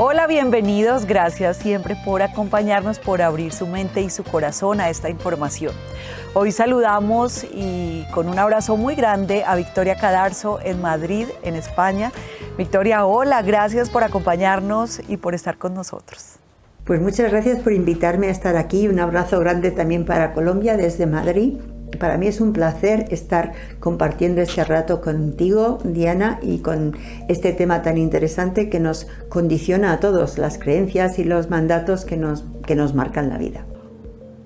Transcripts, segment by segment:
Hola, bienvenidos. Gracias siempre por acompañarnos, por abrir su mente y su corazón a esta información. Hoy saludamos y con un abrazo muy grande a Victoria Cadarzo en Madrid, en España. Victoria, hola, gracias por acompañarnos y por estar con nosotros. Pues muchas gracias por invitarme a estar aquí. Un abrazo grande también para Colombia desde Madrid. Para mí es un placer estar compartiendo este rato contigo, Diana, y con este tema tan interesante que nos condiciona a todos, las creencias y los mandatos que nos marcan la vida.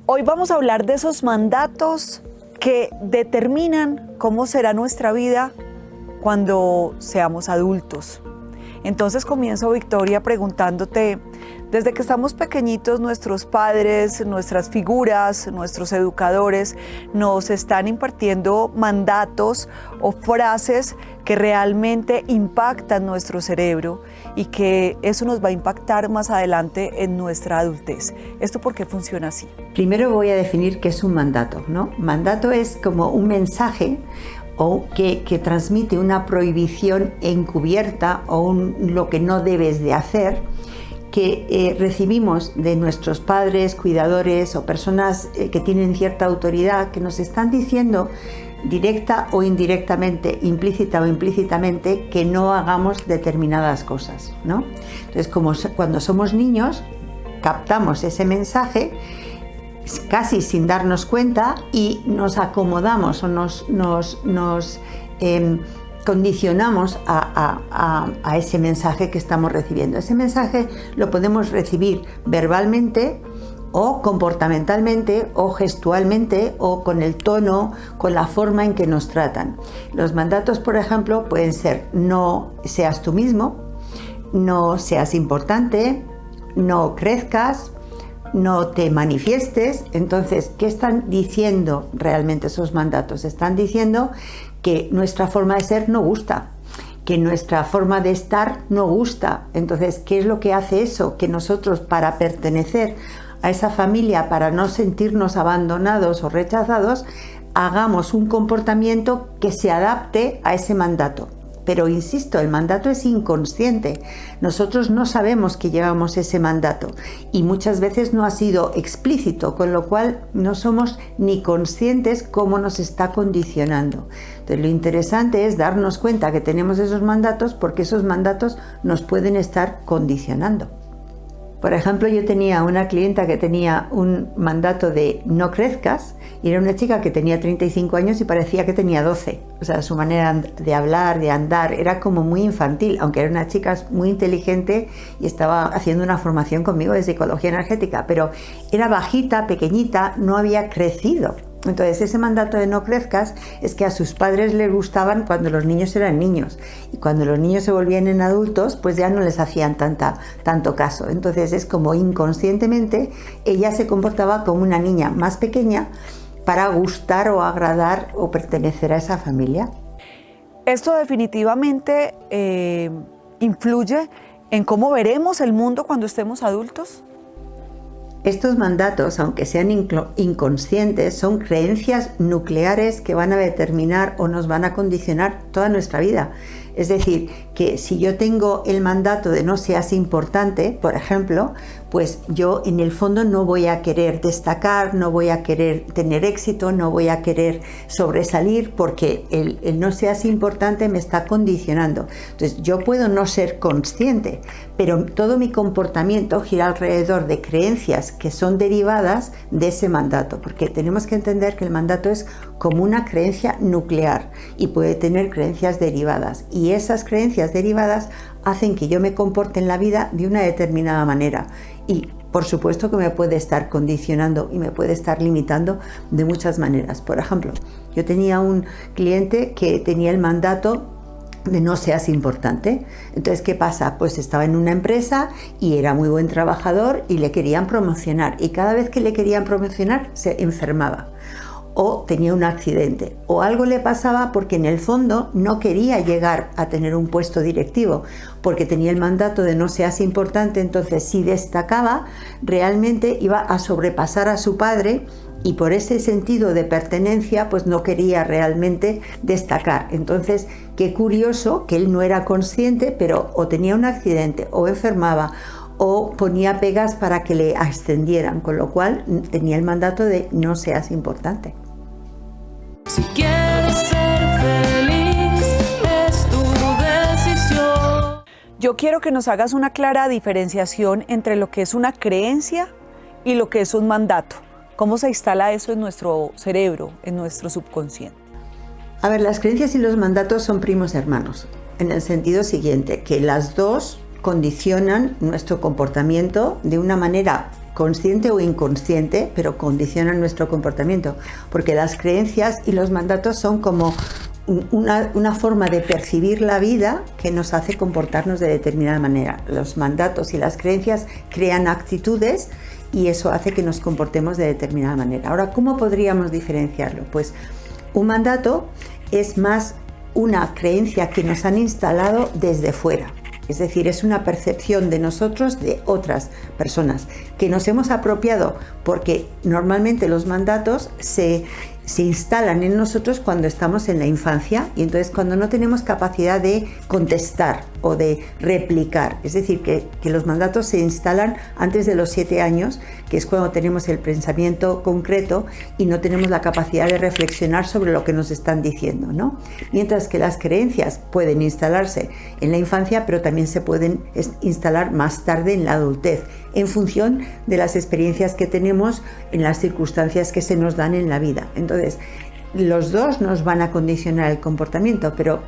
Hoy vamos a hablar de esos mandatos que determinan cómo será nuestra vida cuando seamos adultos. Entonces comienzo, Victoria, preguntándote, desde que estamos pequeñitos, nuestros padres, nuestras figuras, nuestros educadores nos están impartiendo mandatos o frases que realmente impactan nuestro cerebro y que eso nos va a impactar más adelante en nuestra adultez. ¿Esto por qué funciona así? Primero voy a definir qué es un mandato, ¿no? Mandato es como un mensaje o que transmite una prohibición encubierta o lo que no debes de hacer, que recibimos de nuestros padres, cuidadores o personas que tienen cierta autoridad, que nos están diciendo directa o indirectamente, implícita o implícitamente, que no hagamos determinadas cosas, ¿no? Entonces, cuando somos niños, captamos ese mensaje casi sin darnos cuenta y nos acomodamos o nos condicionamos a ese mensaje que estamos recibiendo. Ese mensaje lo podemos recibir verbalmente o comportamentalmente o gestualmente o con el tono, con la forma en que nos tratan. Los mandatos, por ejemplo, pueden ser: no seas tú mismo, no seas importante, no crezcas, no te manifiestes. Entonces, ¿qué están diciendo realmente esos mandatos? Están diciendo que nuestra forma de ser no gusta, que nuestra forma de estar no gusta. Entonces, ¿qué es lo que hace eso? Que nosotros, para pertenecer a esa familia, para no sentirnos abandonados o rechazados, hagamos un comportamiento que se adapte a ese mandato. Pero insisto, el mandato es inconsciente. Nosotros no sabemos que llevamos ese mandato y muchas veces no ha sido explícito, con lo cual no somos ni conscientes cómo nos está condicionando. Entonces, lo interesante es darnos cuenta que tenemos esos mandatos, porque esos mandatos nos pueden estar condicionando. Por ejemplo, yo tenía una clienta que tenía un mandato de no crezcas y era una chica que tenía 35 años y parecía que tenía 12. O sea, su manera de hablar, de andar, era como muy infantil, aunque era una chica muy inteligente y estaba haciendo una formación conmigo de psicología energética, pero era bajita, pequeñita, no había crecido. Entonces, ese mandato de no crezcas es que a sus padres les gustaban cuando los niños eran niños, y cuando los niños se volvían en adultos, pues ya no les hacían tanto caso. Entonces, es como inconscientemente ella se comportaba como una niña más pequeña para gustar o agradar o pertenecer a esa familia. Esto definitivamente influye en cómo veremos el mundo cuando estemos adultos. Estos mandatos, aunque sean inconscientes, son creencias nucleares que van a determinar o nos van a condicionar toda nuestra vida. Es decir, que si yo tengo el mandato de no seas importante, por ejemplo, pues yo en el fondo no voy a querer destacar, no voy a querer tener éxito, no voy a querer sobresalir, porque el no seas importante me está condicionando. Entonces, yo puedo no ser consciente, pero todo mi comportamiento gira alrededor de creencias que son derivadas de ese mandato, porque tenemos que entender que el mandato es como una creencia nuclear y puede tener creencias derivadas, y esas creencias derivadas hacen que yo me comporte en la vida de una determinada manera, y por supuesto que me puede estar condicionando y me puede estar limitando de muchas maneras. Por ejemplo, yo tenía un cliente que tenía el mandato de no seas importante. Entonces, ¿qué pasa? Pues estaba en una empresa y era muy buen trabajador y le querían promocionar, y cada vez que le querían promocionar se enfermaba. o tenía un accidente, o algo le pasaba porque en el fondo no quería llegar a tener un puesto directivo, porque tenía el mandato de no seas importante. Entonces si destacaba, realmente iba a sobrepasar a su padre, y por ese sentido de pertenencia pues no quería realmente destacar. Entonces, qué curioso que él no era consciente, pero o tenía un accidente, o enfermaba, o ponía pegas para que le ascendieran, con lo cual tenía el mandato de no seas importante. Si quieres ser feliz, es tu decisión. Yo quiero que nos hagas una clara diferenciación entre lo que es una creencia y lo que es un mandato. ¿Cómo se instala eso en nuestro cerebro, en nuestro subconsciente? A ver, las creencias y los mandatos son primos hermanos, en el sentido siguiente, que las dos condicionan nuestro comportamiento de una manera consciente o inconsciente, pero condicionan nuestro comportamiento, porque las creencias y los mandatos son como una forma de percibir la vida que nos hace comportarnos de determinada manera. Los mandatos y las creencias crean actitudes y eso hace que nos comportemos de determinada manera. Ahora, ¿cómo podríamos diferenciarlo? Pues un mandato es más una creencia que nos han instalado desde fuera. Es decir, es una percepción de nosotros de otras personas que nos hemos apropiado, porque normalmente los mandatos se instalan en nosotros cuando estamos en la infancia, y entonces cuando no tenemos capacidad de contestar o de replicar. Es decir, que los mandatos se instalan antes de los 7 años, que es cuando tenemos el pensamiento concreto y no tenemos la capacidad de reflexionar sobre lo que nos están diciendo, ¿no? Mientras que las creencias pueden instalarse en la infancia, pero también se pueden instalar más tarde en la adultez, en función de las experiencias que tenemos, en las circunstancias que se nos dan en la vida. Entonces, los dos nos van a condicionar el comportamiento, pero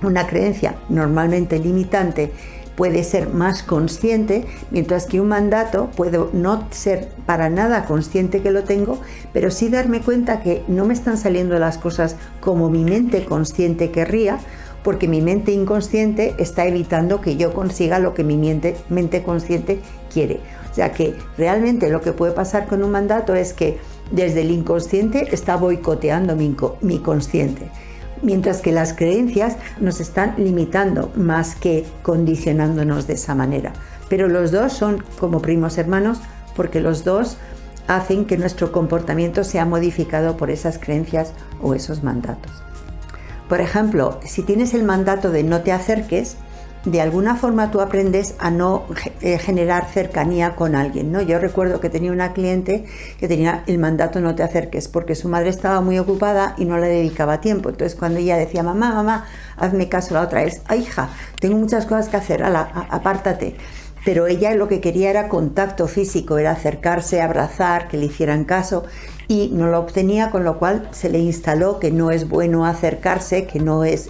una creencia normalmente limitante puede ser más consciente, mientras que un mandato puedo no ser para nada consciente que lo tengo, pero sí darme cuenta que no me están saliendo las cosas como mi mente consciente querría, porque mi mente inconsciente está evitando que yo consiga lo que mi mente consciente quiere. O sea que realmente lo que puede pasar con un mandato es que desde el inconsciente está boicoteando mi consciente, mientras que las creencias nos están limitando más que condicionándonos de esa manera. Pero los dos son como primos hermanos, porque los dos hacen que nuestro comportamiento sea modificado por esas creencias o esos mandatos. Por ejemplo, si tienes el mandato de no te acerques, de alguna forma tú aprendes a no generar cercanía con alguien, ¿no? Yo recuerdo que tenía una cliente que tenía el mandato no te acerques, porque su madre estaba muy ocupada y no le dedicaba tiempo. Entonces cuando ella decía, mamá, hazme caso, la otra es, hija, tengo muchas cosas que hacer, apártate. Pero ella lo que quería era contacto físico, era acercarse, abrazar, que le hicieran caso, y no lo obtenía, con lo cual se le instaló que no es bueno acercarse, que no es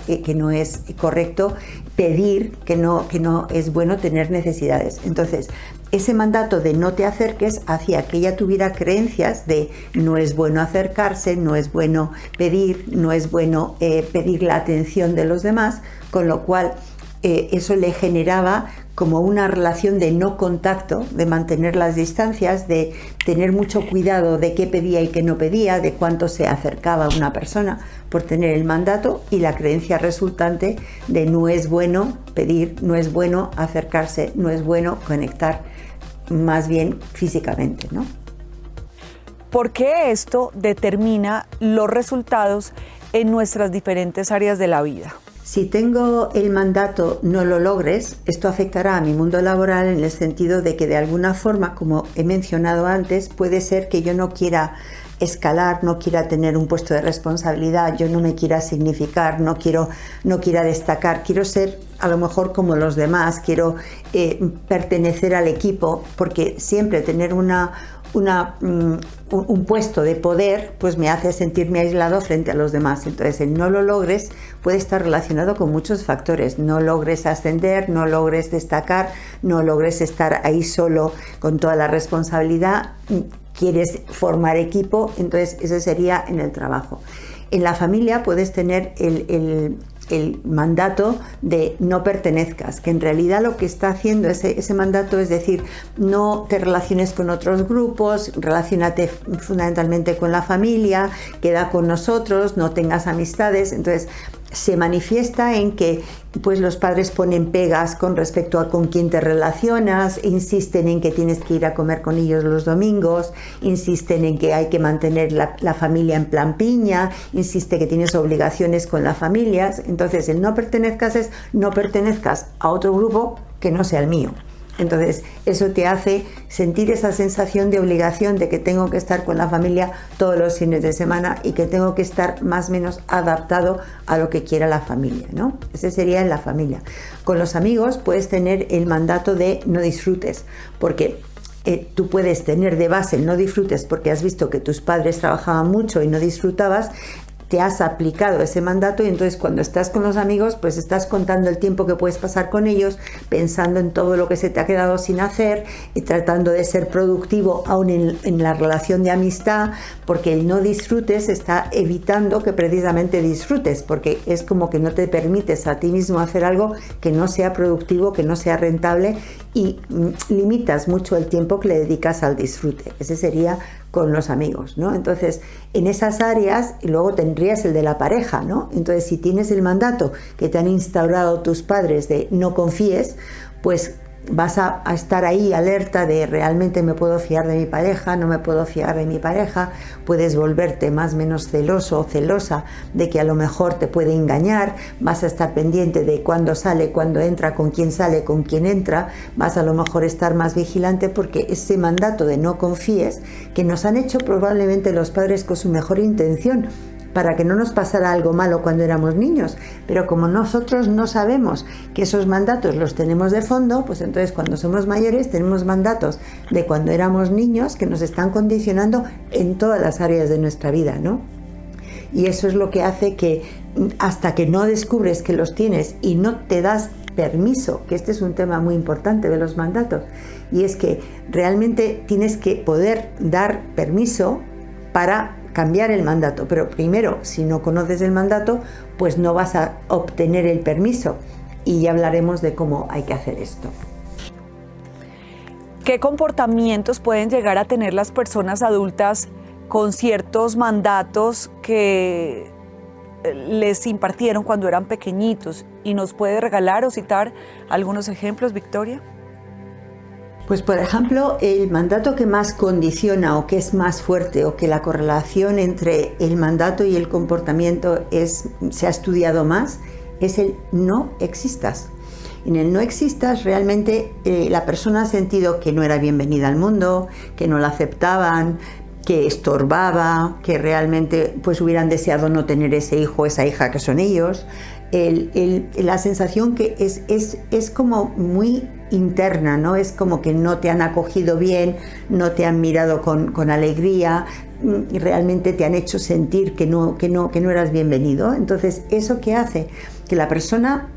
correcto pedir, que no es bueno tener necesidades. Entonces, ese mandato de no te acerques hacía que ella tuviera creencias de no es bueno acercarse, no es bueno pedir, no es bueno pedir la atención de los demás, con lo cual eso le generaba como una relación de no contacto, de mantener las distancias, de tener mucho cuidado de qué pedía y qué no pedía, de cuánto se acercaba a una persona, por tener el mandato y la creencia resultante de no es bueno pedir, no es bueno acercarse, no es bueno conectar, más bien físicamente, ¿no? ¿Por qué esto determina los resultados en nuestras diferentes áreas de la vida? Si tengo el mandato no lo logres, esto afectará a mi mundo laboral en el sentido de que de alguna forma, como he mencionado antes, puede ser que yo no quiera escalar, no quiera tener un puesto de responsabilidad, yo no me quiera significar, no quiera destacar, quiero ser a lo mejor como los demás, quiero pertenecer al equipo, porque siempre tener un puesto de poder pues me hace sentirme aislado frente a los demás. Entonces el no lo logres puede estar relacionado con muchos factores: no logres ascender, no logres destacar, no logres estar ahí solo con toda la responsabilidad, quieres formar equipo. Entonces ese sería en el trabajo. En la familia puedes tener el mandato de no pertenezcas, que en realidad lo que está haciendo ese mandato es decir, no te relaciones con otros grupos, relaciónate fundamentalmente con la familia, queda con nosotros, no tengas amistades. Entonces se manifiesta en que pues los padres ponen pegas con respecto a con quién te relacionas, insisten en que tienes que ir a comer con ellos los domingos, insisten en que hay que mantener la familia en plan piña, insiste que tienes obligaciones con las familias. Entonces el no pertenezcas es no pertenezcas a otro grupo que no sea el mío. Entonces eso te hace sentir esa sensación de obligación de que tengo que estar con la familia todos los fines de semana y que tengo que estar más o menos adaptado a lo que quiera la familia, ¿no? Ese sería en la familia. Con los amigos puedes tener el mandato de no disfrutes, porque tú puedes tener de base el no disfrutes porque has visto que tus padres trabajaban mucho y no disfrutabas. Te has aplicado ese mandato y entonces cuando estás con los amigos pues estás contando el tiempo que puedes pasar con ellos, pensando en todo lo que se te ha quedado sin hacer y tratando de ser productivo aún en la relación de amistad, porque el no disfrutes está evitando que precisamente disfrutes, porque es como que no te permites a ti mismo hacer algo que no sea productivo, que no sea rentable y limitas mucho el tiempo que le dedicas al disfrute. Ese sería con los amigos, ¿no? Entonces, en esas áreas, y luego tendrías el de la pareja, ¿no? Entonces, si tienes el mandato que te han instaurado tus padres de no confíes, pues vas a estar ahí alerta de realmente me puedo fiar de mi pareja, no me puedo fiar de mi pareja, puedes volverte más o menos celoso o celosa de que a lo mejor te puede engañar, vas a estar pendiente de cuándo sale, cuándo entra, con quién sale, con quién entra, vas a lo mejor estar más vigilante porque ese mandato de no confíes, que nos han hecho probablemente los padres con su mejor intención, para que no nos pasara algo malo cuando éramos niños, pero como nosotros no sabemos que esos mandatos los tenemos de fondo, pues entonces cuando somos mayores tenemos mandatos de cuando éramos niños que nos están condicionando en todas las áreas de nuestra vida, ¿no? Y eso es lo que hace que hasta que no descubres que los tienes y no te das permiso, que este es un tema muy importante de los mandatos, y es que realmente tienes que poder dar permiso para cambiar el mandato, pero primero, si no conoces el mandato, pues no vas a obtener el permiso y ya hablaremos de cómo hay que hacer esto. ¿Qué comportamientos pueden llegar a tener las personas adultas con ciertos mandatos que les impartieron cuando eran pequeñitos? ¿Y nos puede regalar o citar algunos ejemplos, Victoria? Pues por ejemplo, el mandato que más condiciona o que es más fuerte o que la correlación entre el mandato y el comportamiento se ha estudiado más es el no existas. En el no existas realmente la persona ha sentido que no era bienvenida al mundo, que no la aceptaban, que estorbaba, que realmente pues hubieran deseado no tener ese hijo o esa hija que son ellos. La sensación que es como muy interna, ¿no? Es como que no te han acogido bien, no te han mirado con alegría, y realmente te han hecho sentir que no eras bienvenido. Entonces, ¿eso qué hace? Que la persona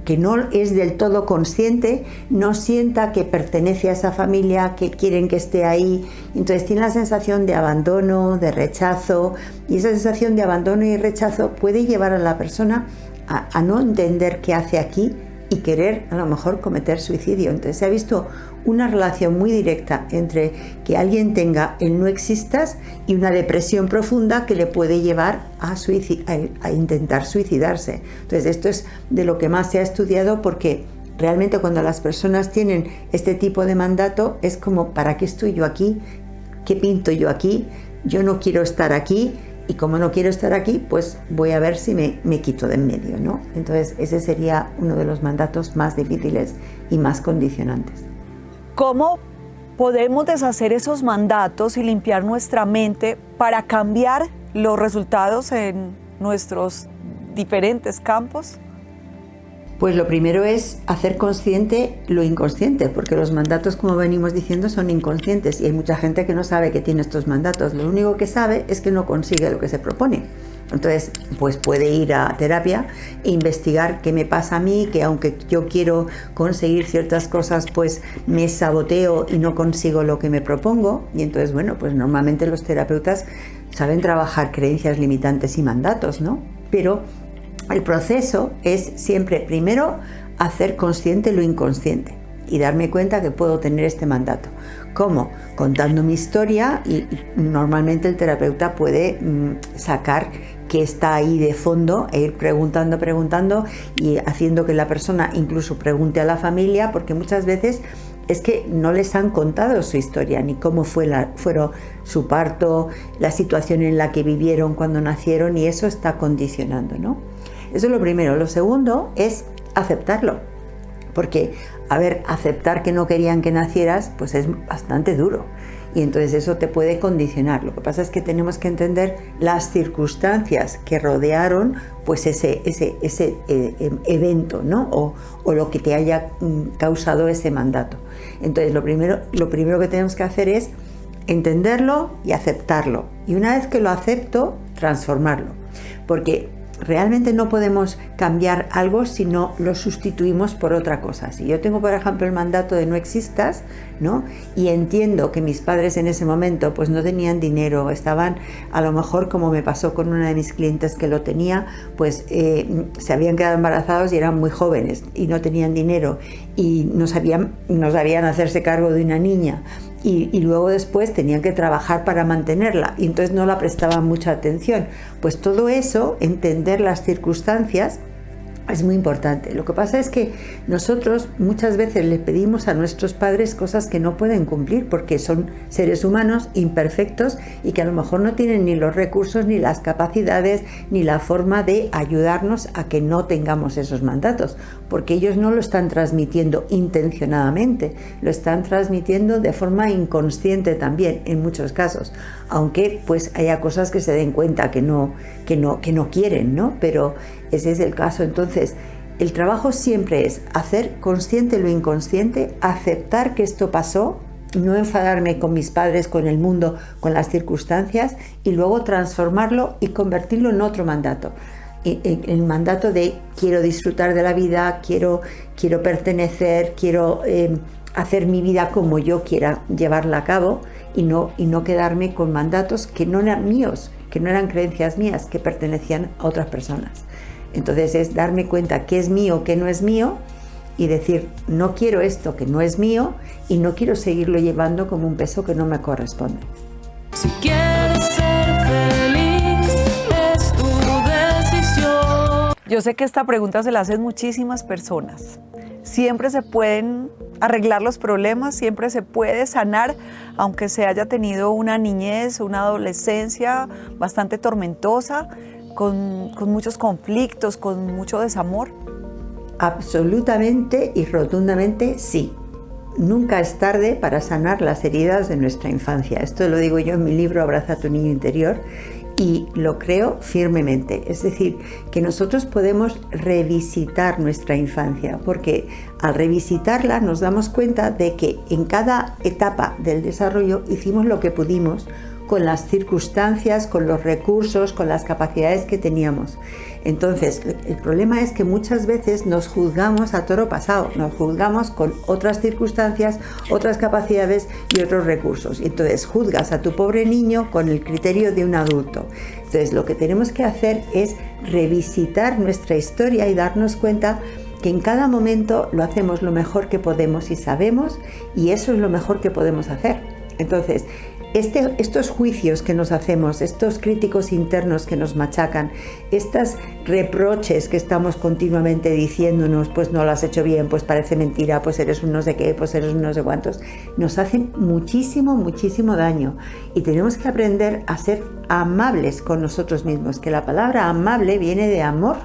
que no es del todo consciente no sienta que pertenece a esa familia, que quieren que esté ahí. Entonces tiene la sensación de abandono, de rechazo, y esa sensación de abandono y rechazo puede llevar a la persona a no entender qué hace aquí y querer a lo mejor cometer suicidio. Entonces se ha visto una relación muy directa entre que alguien tenga el no existas y una depresión profunda que le puede llevar a intentar suicidarse. Entonces esto es de lo que más se ha estudiado, porque realmente cuando las personas tienen este tipo de mandato es como, ¿para qué estoy yo aquí? ¿Qué pinto yo aquí? Yo no quiero estar aquí. Y como no quiero estar aquí, pues voy a ver si me quito de en medio, ¿no? Entonces ese sería uno de los mandatos más difíciles y más condicionantes. ¿Cómo podemos deshacer esos mandatos y limpiar nuestra mente para cambiar los resultados en nuestros diferentes campos? Pues lo primero es hacer consciente lo inconsciente, porque los mandatos, como venimos diciendo, son inconscientes y hay mucha gente que no sabe que tiene estos mandatos. Lo único que sabe es que no consigue lo que se propone. Entonces, pues puede ir a terapia e investigar qué me pasa a mí, que aunque yo quiero conseguir ciertas cosas, pues me saboteo y no consigo lo que me propongo. Y entonces, bueno, pues normalmente los terapeutas saben trabajar creencias limitantes y mandatos, ¿no? Pero el proceso es siempre, primero, hacer consciente lo inconsciente y darme cuenta que puedo tener este mandato. ¿Cómo? Contando mi historia y normalmente el terapeuta puede sacar qué está ahí de fondo e ir preguntando y haciendo que la persona incluso pregunte a la familia, porque muchas veces es que no les han contado su historia, ni cómo fueron su parto, la situación en la que vivieron cuando nacieron, y eso está condicionando, ¿no? Eso es lo primero. Lo segundo es aceptarlo, porque, aceptar que no querían que nacieras, pues es bastante duro, y entonces eso te puede condicionar. Lo que pasa es que tenemos que entender las circunstancias que rodearon pues ese evento, ¿no? O lo que te haya causado ese mandato. Entonces lo primero que tenemos que hacer es entenderlo y aceptarlo, y una vez que lo acepto, transformarlo, porque realmente no podemos cambiar algo si no lo sustituimos por otra cosa. Si yo tengo, por ejemplo, el mandato de no existas, ¿no? Y entiendo que mis padres en ese momento pues no tenían dinero, estaban, a lo mejor, como me pasó con una de mis clientes que lo tenía, pues se habían quedado embarazados y eran muy jóvenes y no tenían dinero y no sabían hacerse cargo de una niña. Y luego después tenían que trabajar para mantenerla y entonces no la prestaban mucha atención. Pues todo eso, entender las circunstancias, es muy importante. Lo que pasa es que nosotros muchas veces le pedimos a nuestros padres cosas que no pueden cumplir porque son seres humanos imperfectos y que a lo mejor no tienen ni los recursos, ni las capacidades, ni la forma de ayudarnos a que no tengamos esos mandatos, porque ellos no lo están transmitiendo intencionadamente, lo están transmitiendo de forma inconsciente también en muchos casos, aunque pues haya cosas que se den cuenta que no quieren, ¿no? Pero ese es el caso. Entonces, el trabajo siempre es hacer consciente lo inconsciente, aceptar que esto pasó, no enfadarme con mis padres, con el mundo, con las circunstancias, y luego transformarlo y convertirlo en otro mandato. El mandato de quiero disfrutar de la vida, quiero pertenecer, quiero hacer mi vida como yo quiera llevarla a cabo, y no quedarme con mandatos que no eran míos, que no eran creencias mías, que pertenecían a otras personas. Entonces es darme cuenta qué es mío, qué no es mío, y decir, no quiero esto que no es mío y no quiero seguirlo llevando como un peso que no me corresponde. Si quieres ser feliz, es tu decisión. Yo sé que esta pregunta se la hacen muchísimas personas. Siempre se pueden arreglar los problemas, siempre se puede sanar, aunque se haya tenido una niñez, una adolescencia bastante tormentosa, con muchos conflictos, con mucho desamor. Absolutamente y rotundamente sí. Nunca es tarde para sanar las heridas de nuestra infancia. Esto lo digo yo en mi libro Abraza a tu niño interior, y lo creo firmemente. Es decir, que nosotros podemos revisitar nuestra infancia, porque al revisitarla nos damos cuenta de que en cada etapa del desarrollo hicimos lo que pudimos con las circunstancias, con los recursos, con las capacidades que teníamos. Entonces, el problema es que muchas veces nos juzgamos a toro pasado, nos juzgamos con otras circunstancias, otras capacidades y otros recursos. Y entonces juzgas a tu pobre niño con el criterio de un adulto. Entonces, lo que tenemos que hacer es revisitar nuestra historia y darnos cuenta que en cada momento lo hacemos lo mejor que podemos y sabemos, y eso es lo mejor que podemos hacer. Entonces, estos juicios que nos hacemos, estos críticos internos que nos machacan, estos reproches que estamos continuamente diciéndonos, pues no lo has hecho bien, pues parece mentira, pues eres un no sé qué, pues eres un no sé cuántos, nos hacen muchísimo, muchísimo daño, y tenemos que aprender a ser amables con nosotros mismos, que la palabra amable viene de amor.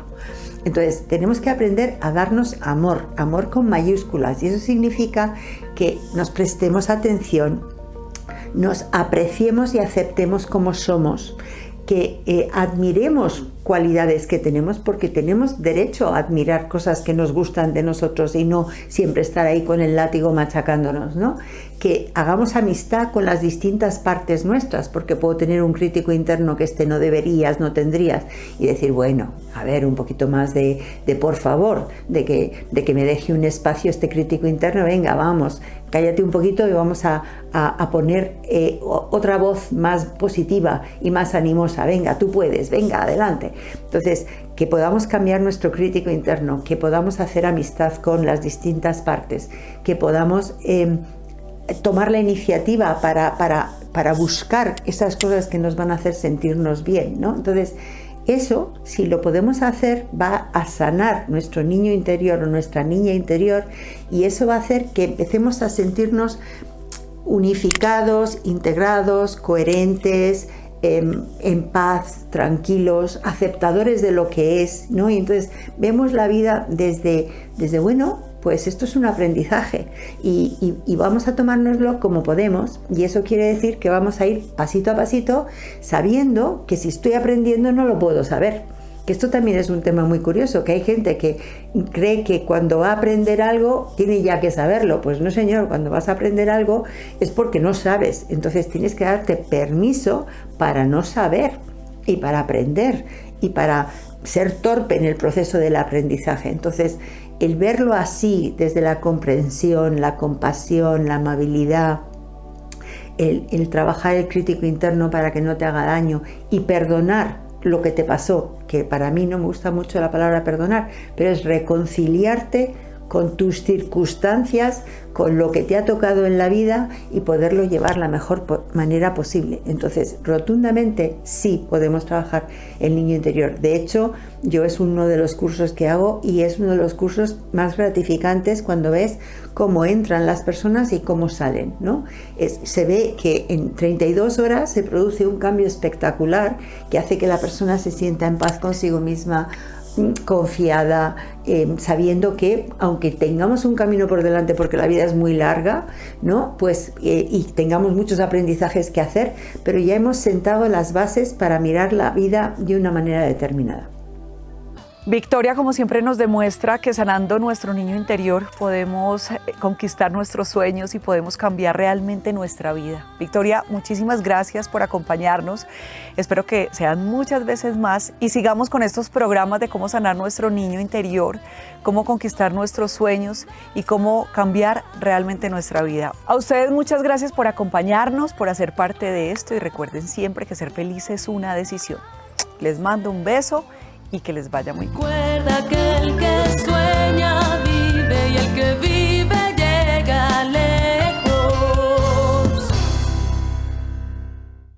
Entonces tenemos que aprender a darnos amor, amor con mayúsculas, y eso significa que nos prestemos atención, nos apreciemos y aceptemos como somos, que admiremos cualidades que tenemos, porque tenemos derecho a admirar cosas que nos gustan de nosotros y no siempre estar ahí con el látigo machacándonos, ¿no? Que hagamos amistad con las distintas partes nuestras, porque puedo tener un crítico interno que no deberías, no tendrías, y decir, bueno, a ver, un poquito más de por favor, de que me deje un espacio este crítico interno, venga, vamos, cállate un poquito y vamos a poner otra voz más positiva y más animosa, venga, tú puedes, venga, adelante. Entonces, que podamos cambiar nuestro crítico interno, que podamos hacer amistad con las distintas partes, que podamos tomar la iniciativa para buscar esas cosas que nos van a hacer sentirnos bien, ¿no? Entonces, eso, si lo podemos hacer, va a sanar nuestro niño interior o nuestra niña interior, y eso va a hacer que empecemos a sentirnos unificados, integrados, coherentes, en paz, tranquilos, aceptadores de lo que es, ¿no? Y entonces vemos la vida desde bueno, pues esto es un aprendizaje y vamos a tomárnoslo como podemos, y eso quiere decir que vamos a ir pasito a pasito, sabiendo que si estoy aprendiendo no lo puedo saber. Que esto también es un tema muy curioso, que hay gente que cree que cuando va a aprender algo tiene ya que saberlo. Pues no, señor, cuando vas a aprender algo es porque no sabes. Entonces tienes que darte permiso para no saber y para aprender y para ser torpe en el proceso del aprendizaje. Entonces, el verlo así, desde la comprensión, la compasión, la amabilidad, el trabajar el crítico interno para que no te haga daño y perdonar lo que te pasó, que para mí no me gusta mucho la palabra perdonar, pero es reconciliarte con tus circunstancias, con lo que te ha tocado en la vida y poderlo llevar la mejor manera posible. Entonces, rotundamente sí podemos trabajar el niño interior. De hecho, yo es uno de los cursos que hago y es uno de los cursos más gratificantes cuando ves cómo entran las personas y cómo salen, ¿no? Se ve que en 32 horas se produce un cambio espectacular que hace que la persona se sienta en paz consigo misma, confiada, sabiendo que aunque tengamos un camino por delante porque la vida es muy larga, ¿no? Pues y tengamos muchos aprendizajes que hacer, pero ya hemos sentado las bases para mirar la vida de una manera determinada. Victoria, como siempre, nos demuestra que sanando nuestro niño interior podemos conquistar nuestros sueños y podemos cambiar realmente nuestra vida. Victoria, muchísimas gracias por acompañarnos. Espero que sean muchas veces más y sigamos con estos programas de cómo sanar nuestro niño interior, cómo conquistar nuestros sueños y cómo cambiar realmente nuestra vida. A ustedes muchas gracias por acompañarnos, por hacer parte de esto, y recuerden siempre que ser feliz es una decisión. Les mando un beso y que les vaya muy bien. Recuerda que el que